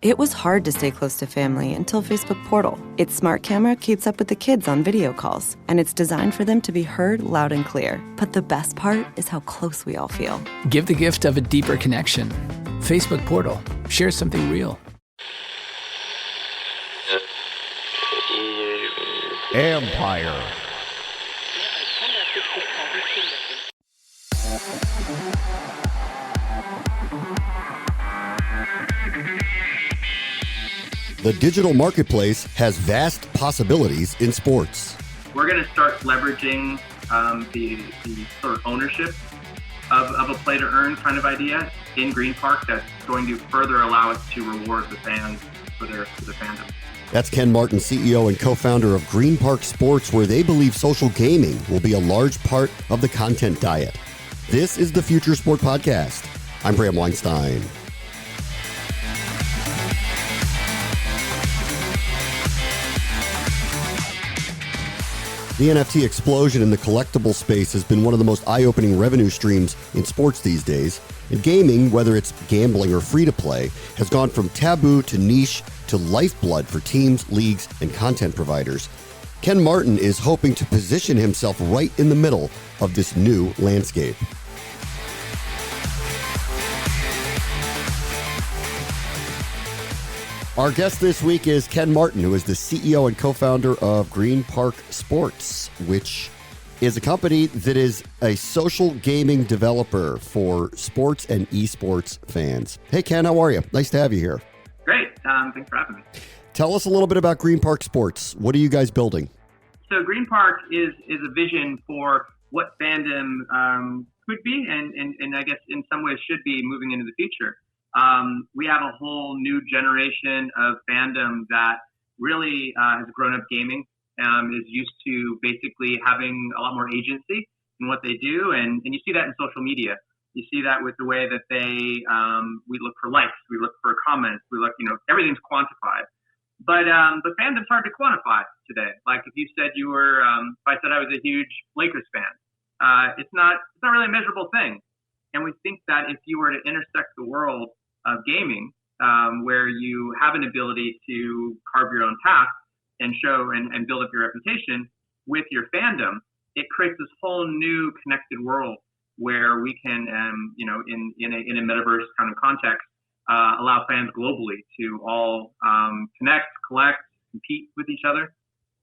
It was hard to stay close to family until Facebook Portal. Its smart camera keeps up with the kids on video calls, and it's designed for them to be heard loud and clear. But the best part is how close we all feel. Give the gift of a deeper connection. Facebook Portal. Share something real. Empire. The digital marketplace has vast possibilities in sports. We're going to start leveraging the sort of ownership of a play to earn kind of idea in Greenpark that's going to further allow us to reward the fans for their fandom. That's Ken Martin, CEO and co-founder of Greenpark Sports, where they believe social gaming will be a large part of the content diet. This is the Future Sport Podcast. I'm Bram Weinstein. The NFT explosion in the collectible space has been one of the most eye-opening revenue streams in sports these days. And gaming, whether it's gambling or free-to-play, has gone from taboo to niche to lifeblood for teams, leagues, and content providers. Ken Martin is hoping to position himself right in the middle of this new landscape. Our guest this week is Ken Martin, who is the CEO and co-founder of Greenpark Sports, which is a company that is a social gaming developer for sports and esports fans. Hey, Ken, how are you? Nice to have you here. Great. Thanks for having me. Tell us a little bit about Greenpark Sports. What are you guys building? So Greenpark is a vision for what fandom could be and I guess in some ways should be moving into the future. We have a whole new generation of fandom that really has grown up gaming, is used to basically having a lot more agency in what they do. And you see that in social media. You see that with the way that we look for likes, we look for comments, we look, everything's quantified. But fandom's hard to quantify today. Like if you said if I said I was a huge Lakers fan, it's not really a measurable thing. And we think that if you were to intersect the world of gaming, where you have an ability to carve your own path and show and build up your reputation with your fandom, it creates this whole new connected world where we can, in a metaverse kind of context, allow fans globally to all connect, collect, compete with each other.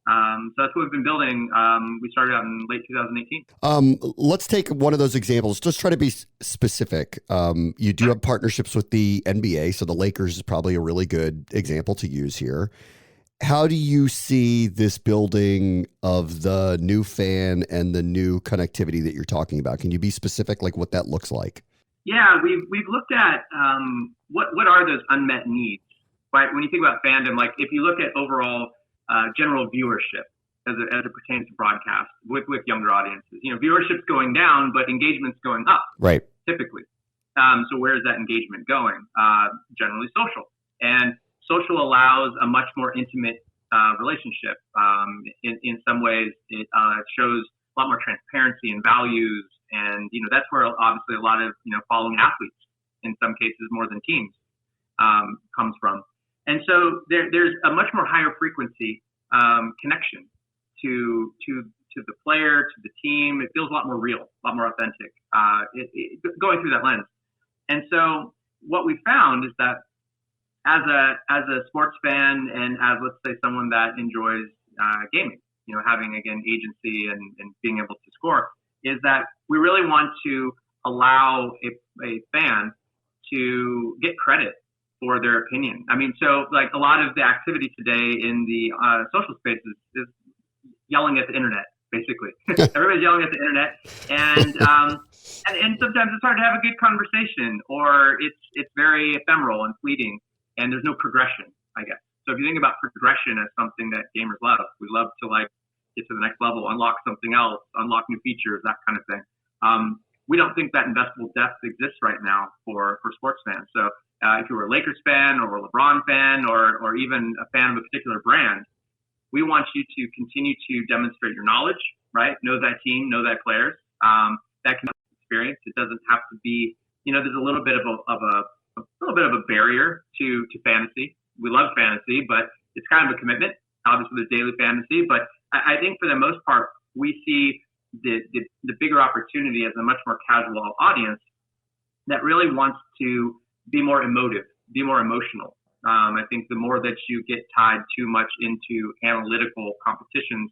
So that's what we've been building. We started out in late 2018. Let's take one of those examples. Just try to be specific. You do have partnerships with the NBA, so the Lakers is probably a really good example to use here. How do you see this building of the new fan and the new connectivity that you're talking about? Can you be specific, like what that looks like? Yeah, we've looked at what are those unmet needs, right? When you think about fandom, like if you look at overall general viewership as it pertains to broadcast with younger audiences. Viewership's going down, but engagement's going up. Right. Typically. So where is that engagement going? Generally social. And social allows a much more intimate relationship. In some ways, it shows a lot more transparency and values. And, that's where obviously a lot of, following athletes, in some cases more than teams, comes from. And so there's a much more higher frequency connection to the player, to the team. It feels a lot more real, a lot more authentic, going through that lens. And so what we found is that as a sports fan and as, let's say, someone that enjoys gaming, having, again, agency and being able to score, is that we really want to allow a fan to get credit for their opinion. I mean, so like a lot of the activity today in the social spaces is yelling at the internet, basically. Everybody's yelling at the internet, and sometimes it's hard to have a good conversation, or it's very ephemeral and fleeting, and there's no progression, I guess. So if you think about progression as something that gamers love, we love to get to the next level, unlock something else, unlock new features, that kind of thing. We don't think that investable depth exists right now for sports fans. So if you were a Lakers fan or a LeBron fan or even a fan of a particular brand, we want you to continue to demonstrate your knowledge, right? Know that team, know that players. That can be experience. It doesn't have to be, there's a little bit of a a little bit of a barrier to fantasy. We love fantasy, but it's kind of a commitment. Obviously, there's daily fantasy, but I think for the most part, we see the bigger opportunity as a much more casual audience that really wants to be more emotive, be more emotional. I think the more that you get tied too much into analytical competitions,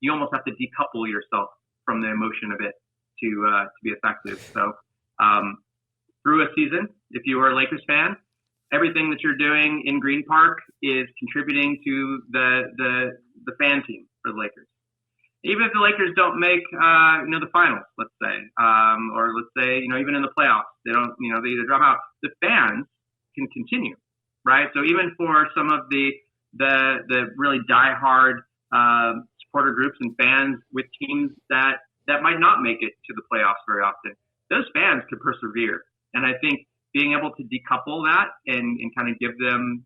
you almost have to decouple yourself from the emotion of it to be effective. So through a season, if you are a Lakers fan, everything that you're doing in Greenpark is contributing to the fan team for the Lakers. Even if the Lakers don't make the finals, let's say, or let's say even in the playoffs, they don't they either drop out. The fans can continue, right? So even for some of the really diehard supporter groups and fans with teams that might not make it to the playoffs very often, those fans could persevere. And I think being able to decouple that and kind of give them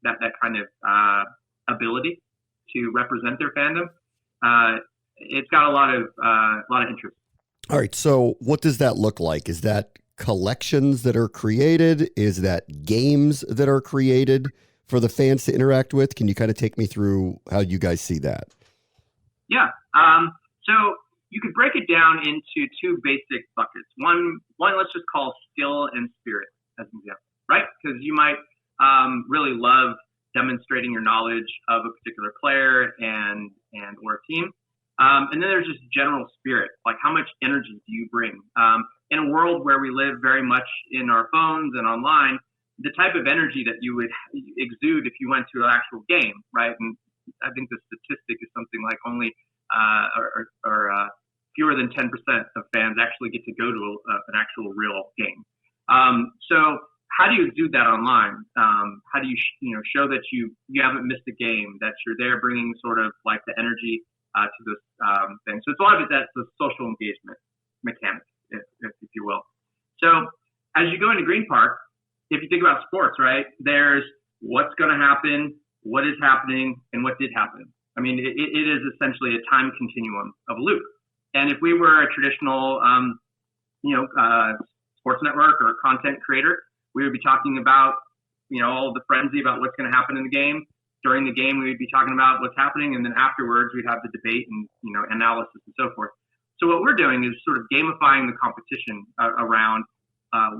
that kind of ability to represent their fandom, it's got a lot of interest. All right. So what does that look like? Is that collections that are created? Is that games that are created for the fans to interact with? Can you kind of take me through how you guys see that? Yeah. So you could break it down into two basic buckets. One let's just call skill and spirit as an example, right? Because you might really love demonstrating your knowledge of a particular player and or a team. And then there's just general spirit, like how much energy do you bring? In a world where we live very much in our phones and online, the type of energy that you would exude if you went to an actual game, right? And I think the statistic is something like only fewer than 10% of fans actually get to go to an actual real game. So how do you do that online? How do you show that you haven't missed a game, that you're there bringing sort of like the energy to this thing? So it's a lot of it that's the social engagement mechanic, if you will. So as you go into Greenpark, if you think about sports, right, there's what's going to happen, what is happening, and what did happen. I mean, it is essentially a time continuum of a loop. And if we were a traditional, sports network or content creator, we would be talking about, all the frenzy about what's going to happen in the game. During the game, we would be talking about what's happening, and then afterwards, we'd have the debate and analysis and so forth. So what we're doing is sort of gamifying the competition around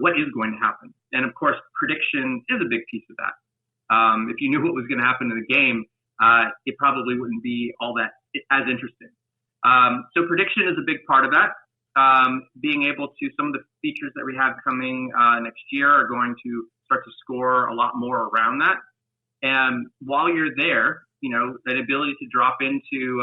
what is going to happen. And of course, prediction is a big piece of that. If you knew what was going to happen in the game, it probably wouldn't be all that as interesting. So prediction is a big part of that. Being able to, some of the features that we have coming next year are going to start to score a lot more around that. And while you're there, that ability to drop into,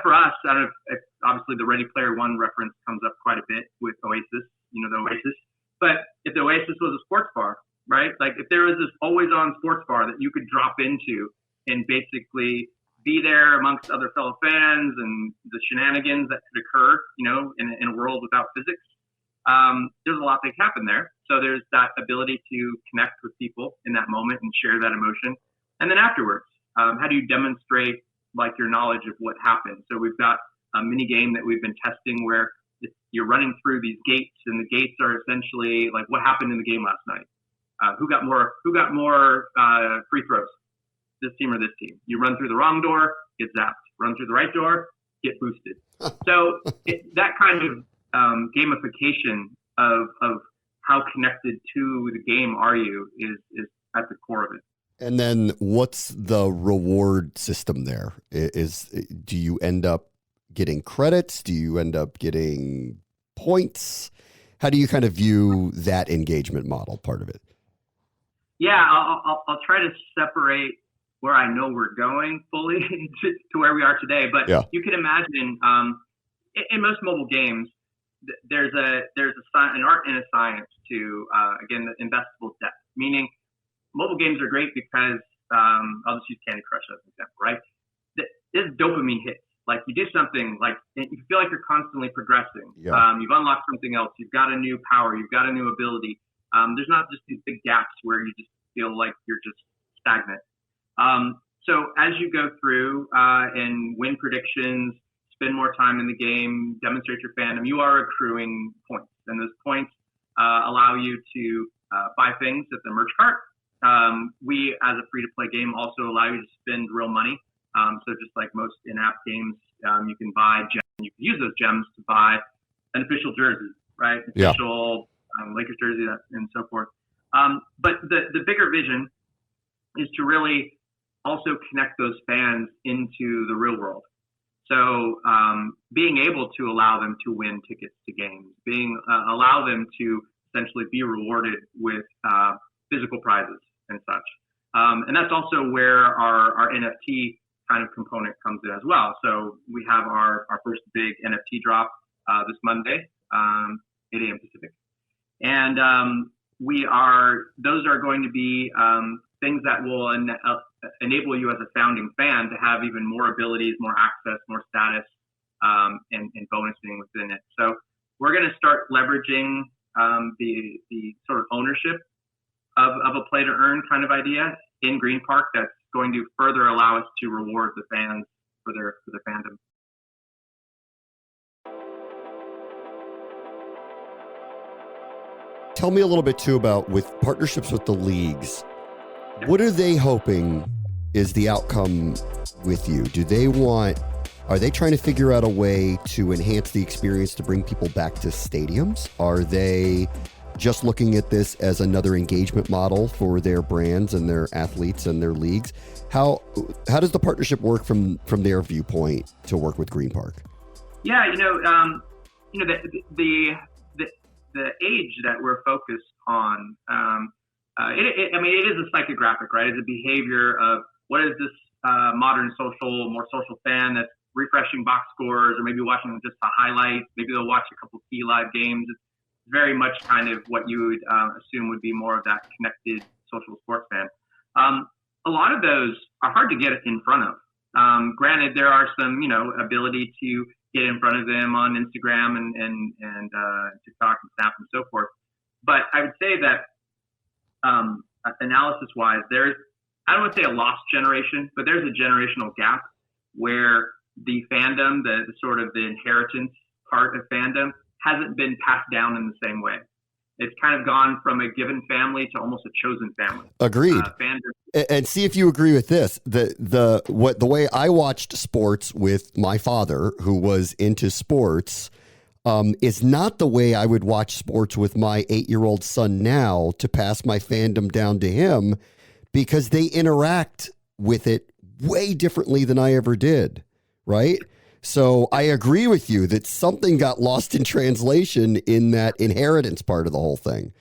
for us, I don't know if obviously the Ready Player One reference comes up quite a bit with Oasis, the Oasis. But if the Oasis was a sports bar, right? Like if there was this always on sports bar that you could drop into and basically be there amongst other fellow fans and the shenanigans that could occur, in a world without physics. There's a lot that can happen there. So there's that ability to connect with people in that moment and share that emotion. And then afterwards, how do you demonstrate like your knowledge of what happened? So we've got a mini game that we've been testing where you're running through these gates, and the gates are essentially like what happened in the game last night. Who got more free throws? This team or this team? You run through the wrong door, get zapped. Run through the right door, get boosted. So that kind of gamification of how connected to the game are you is at the core of it. And then what's the reward system there? Do you end up getting credits? Do you end up getting points? How do you kind of view that engagement model part of it? Yeah, I'll try to separate where I know we're going fully to where we are today. But yeah. You can imagine in most mobile games, there's an art and a science to, again, the investable depth, meaning mobile games are great because I'll just use Candy Crush as an example, right? There's dopamine hits. Like you do something, like you feel like you're constantly progressing. Yeah. You've unlocked something else. You've got a new power. You've got a new ability. There's not just these big gaps where you just feel like you're just stagnant. So as you go through and win predictions, spend more time in the game, demonstrate your fandom, you are accruing points. And those points allow you to buy things at the merch cart. We, as a free-to-play game, also allow you to spend real money. So just like most in-app games, you can buy gems. You can use those gems to buy an official jersey, right? Official Lakers jersey and so forth. But the bigger vision is to really also connect those fans into the real world. So being able to allow them to win tickets to games, allow them to essentially be rewarded with physical prizes and such. And that's also where our NFT kind of component comes in as well. So we have our first big NFT drop this Monday, 8 a.m. Pacific. And those are going to be things that will enable you as a founding fan to have even more abilities, more access, more status, and bonusing within it. So we're going to start leveraging the sort of ownership of a play to earn kind of idea in Greenpark that's going to further allow us to reward the fans for their fandom. Tell me a little bit too about with partnerships with the leagues. What are they hoping is the outcome with you? Are they trying to figure out a way to enhance the experience to bring people back to stadiums? Are they just looking at this as another engagement model for their brands and their athletes and their leagues? How does the partnership work from their viewpoint to work with Greenpark? Yeah, the age that we're focused on, it is a psychographic, right? It's a behavior of what is this modern more social fan that's refreshing box scores or maybe watching just a highlight. Maybe they'll watch a couple key live games. It's very much kind of what you would assume would be more of that connected social sports fan. A lot of those are hard to get in front of. Granted, there are some, ability to get in front of them on Instagram and TikTok and Snap and so forth. But I would say that analysis-wise, I don't want to say a lost generation, but there's a generational gap where the fandom, the sort of the inheritance part of fandom, hasn't been passed down in the same way. It's kind of gone from a given family to almost a chosen family. Agreed. And see if you agree with this. The way I watched sports with my father, who was into sports, is not the way I would watch sports with my 8-year-old son now to pass my fandom down to him, because they interact with it way differently than I ever did. Right? So I agree with you that something got lost in translation in that inheritance part of the whole thing.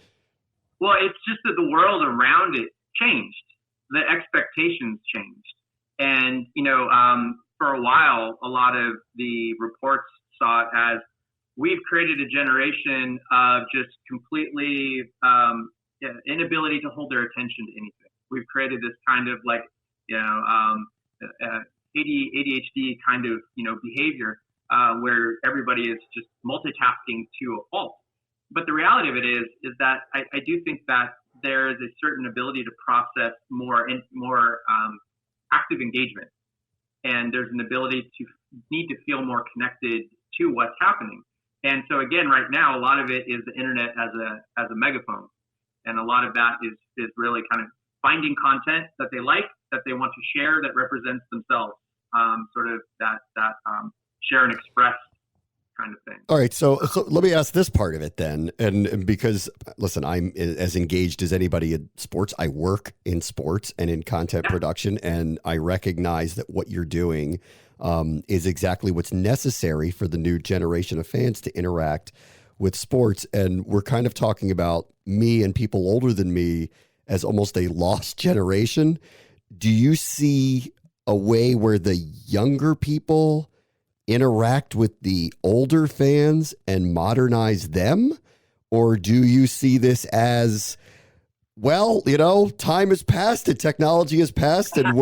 Well, it's just that the world around it changed. The expectations changed. And, for a while, a lot of the reports saw it as we've created a generation of just completely inability to hold their attention to anything. We've created this kind of ADHD kind of, behavior where everybody is just multitasking to a fault. But the reality of it is that I do think that there is a certain ability to process more active engagement. And there's an ability to need to feel more connected to what's happening. And so again, right now, a lot of it is the internet as a megaphone. And a lot of that is really kind of finding content that they like, that they want to share, that represents themselves. Sort of that share and express kind of thing. All right, so let me ask this part of it then, and because listen, I'm as engaged as anybody in sports. I work in sports and in content production, and I recognize that what you're doing is exactly what's necessary for the new generation of fans to interact with sports. And we're kind of talking about me and people older than me as almost a lost generation. Do you see a way where the younger people interact with the older fans and modernize them? Or do you see this as, well, time has passed and technology has passed and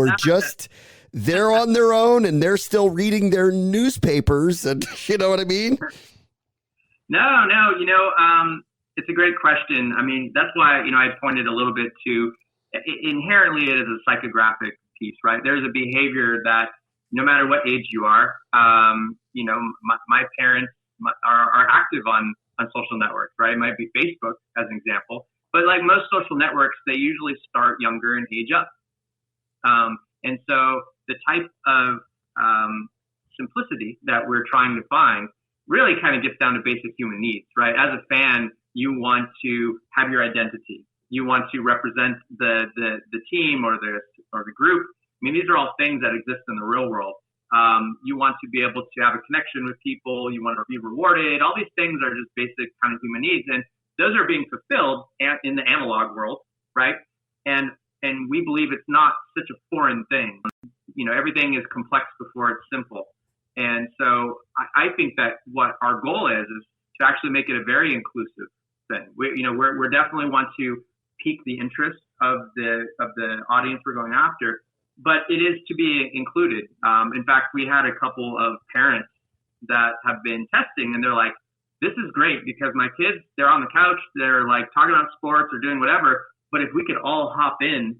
they're on their own and they're still reading their newspapers, and you know what I mean? No, it's a great question. I mean, that's why, I pointed a little bit to inherently it is a psychographic piece, right? There's a behavior that no matter what age you are, my parents are active on on social networks, right? It might be Facebook as an example, but like most social networks, they usually start younger and age up. And so the type of simplicity that we're trying to find really kind of gets down to basic human needs, right? As a fan, you want to have your identity. You want to represent the team or the group. I mean, these are all things that exist in the real world. You want to be able to have a connection with people. You want to be rewarded. All these things are just basic kind of human needs, and those are being fulfilled in the analog world, right? And we believe it's not such a foreign thing. You know, everything is complex before it's simple. And so I think that what our goal is to actually make it a very inclusive thing. We're definitely want to pique the interest of the audience we're going after, but it is to be included. In fact, we had a couple of parents that have been testing, and they're like, this is great because my kids, they're on the couch, they're like talking about sports or doing whatever, but if we could all hop in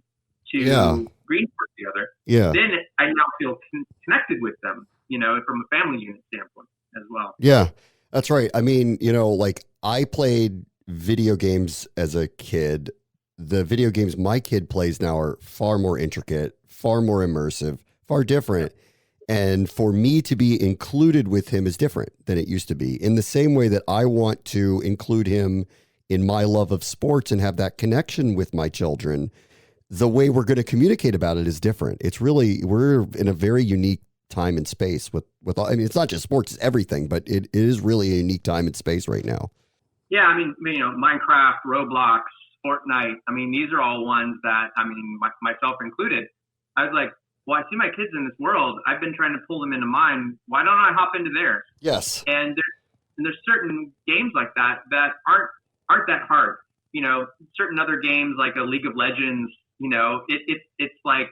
to Greenpark together, then I now feel connected with them, you know, from a family unit standpoint as well. Yeah, that's right. I mean, you know, like I played video games as a kid. The video games my kid plays now are far more intricate, far more immersive, far different. And for me to be included with him is different than it used to be, in the same way that I want to include him in my love of sports and have that connection with my children. The way we're going to communicate about it is different. It's really, we're in a very unique time and space with all, I mean, it's not just sports, it's everything, but it is really a unique time and space right now. Yeah. I mean, you know, Minecraft, Roblox, Fortnite. I mean, these are all ones that, I mean, myself included, I was like, well, I see my kids in this world. I've been trying to pull them into mine. Why don't I hop into theirs? Yes. And there's certain games like that aren't that hard. You know, certain other games like a League of Legends, you know, it's like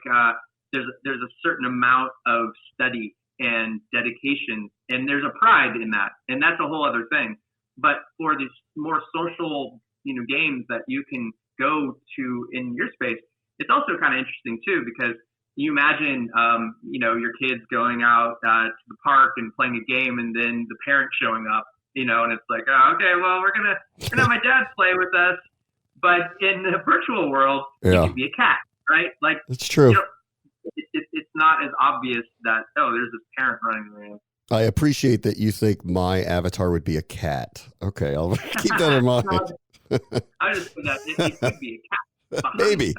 there's a certain amount of study and dedication, and there's a pride in that, and that's a whole other thing. But for these more social, you know, games that you can go to in your space, it's also kind of interesting too, because you imagine, you know, your kids going out to the park and playing a game, and then the parent showing up, you know, and it's like, oh, okay, well, we're gonna have my dad play with us, but in the virtual world, you can be a cat, right? Like, it's true. You know, it's not as obvious that, oh, there's this parent running around. I appreciate that you think my avatar would be a cat. Okay, I'll keep that in mind. I just think that it could be a cat. Maybe.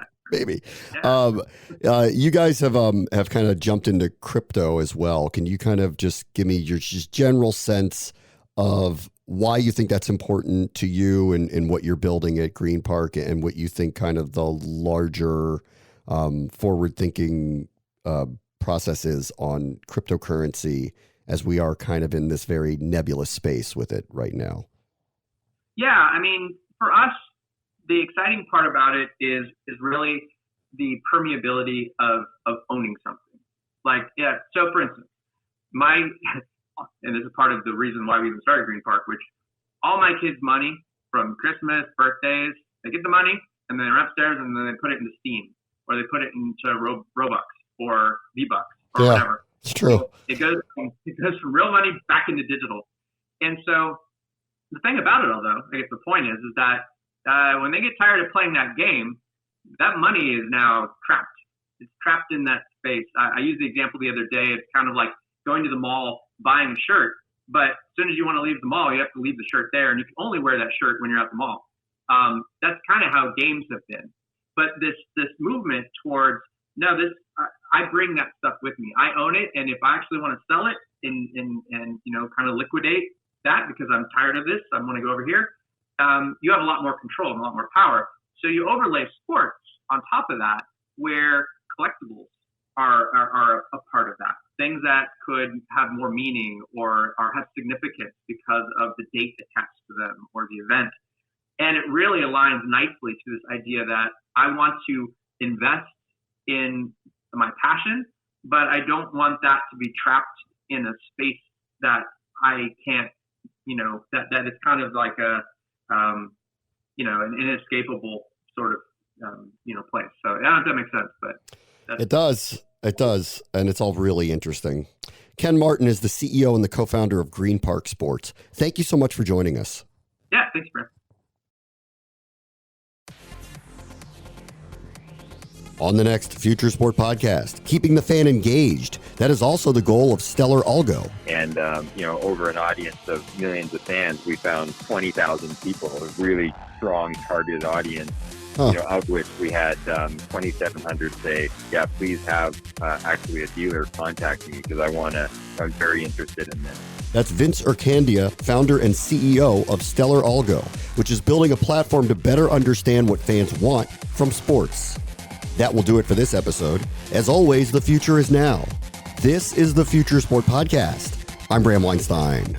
Yeah. You guys have kind of jumped into crypto as well. Can you kind of just give me your just general sense of why you think that's important to you and what you're building at Greenpark, and what you think kind of the larger forward-thinking process is on cryptocurrency, as we are kind of in this very nebulous space with it right now? Yeah, I mean, for us, the exciting part about it is really the permeability of owning something. Like, yeah, so for instance, and this is part of the reason why we even started Greenpark, which all my kids' money from Christmas, birthdays, they get the money and then they're upstairs and then they put it into Steam, or they put it into Robux or V-Bucks or whatever. It's true. So it goes from real money back into digital. And so the thing about it, although, I guess the point is that when they get tired of playing that game, that money is now trapped. It's trapped in that space. I used the example the other day. It's kind of like going to the mall, buying a shirt, but as soon as you want to leave the mall, you have to leave the shirt there, and you can only wear that shirt when you're at the mall. That's kind of how games have been. But this movement towards, no, I bring that stuff with me. I own it, and if I actually want to sell it and you know, kind of liquidate that because I'm tired of this, I want to go over here. You have a lot more control and a lot more power. So you overlay sports on top of that, where collectibles are a part of that. Things that could have more meaning or have significance because of the date attached to them or the event. And it really aligns nicely to this idea that I want to invest in my passion, but I don't want that to be trapped in a space that I can't, you know, that is kind of like a, you know, an inescapable sort of, you know, place. So I don't know if that makes sense, but it does. It does. And it's all really interesting. Ken Martin is the CEO and the co-founder of Greenpark Sports. Thank you so much for joining us. On the next Future Sport podcast, keeping the fan engaged. That is also the goal of Stellar Algo. And, over an audience of millions of fans, we found 20,000 people, a really strong targeted audience, of which we had 2,700 say, yeah, please have actually a dealer contact me because I'm very interested in this. That's Vince Urcandia, founder and CEO of Stellar Algo, which is building a platform to better understand what fans want from sports. That will do it for this episode. As always, the future is now. This is the Future Sport Podcast. I'm Bram Weinstein.